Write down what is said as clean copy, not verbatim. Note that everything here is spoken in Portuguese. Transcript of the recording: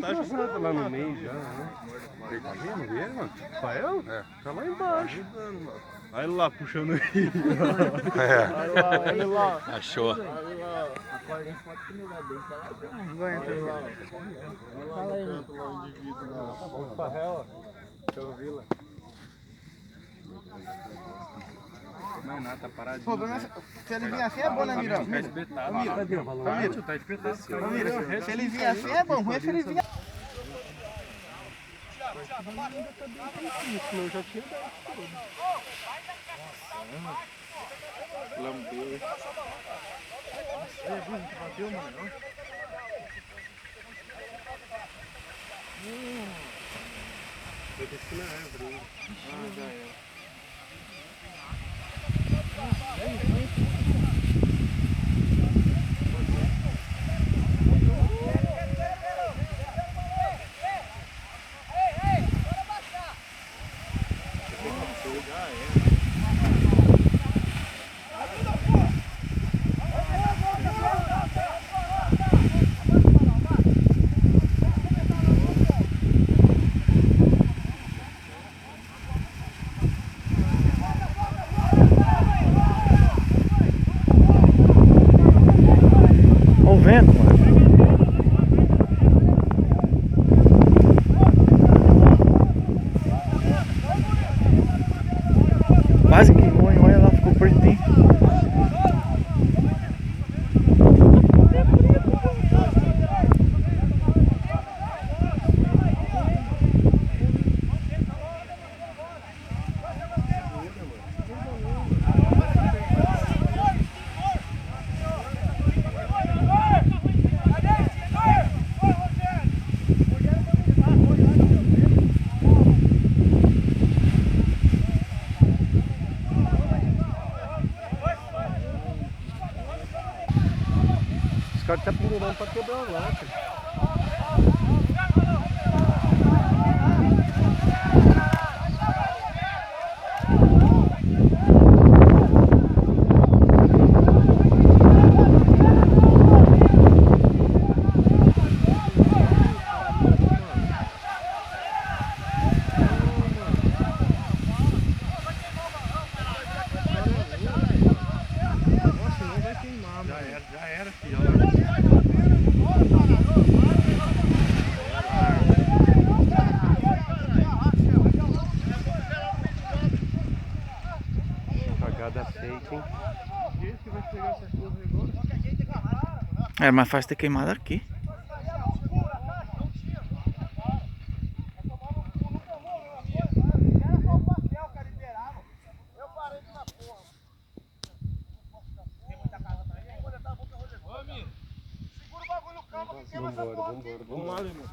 Tá jogando lá no meio já, né? Ele tá vendo ele, mano? Rafael? É. Tá lá embaixo. Olha ele lá puxando ele. Olha lá. Achou. A cordinha pode comigo bem, tá lá. Não aguenta aí. Fala aí, mano. Vamos pra rela. Deixa eu ouvir lá. Não, nada, tá paradinho. Pô, se ele vir assim é bom, né, Mirão? Tá espetado. Cadê o valor? Tá espetado. Se ele vir assim é bom, ruim é se ele vir. Eu já tinha dado tudo. Lambeu. Bateu, mano. Eu desci na árvore. Já é. Olha o vento, mano. Quase que ruim, olha lá, ficou pertinho. Os caras tá pendurando pra quebrar o lacre. Já era, filho. Cagada feita, hein? Que vai pegar essas coisas agora? Era mais fácil ter queimado aqui. Vambora. Vamos lá, irmão.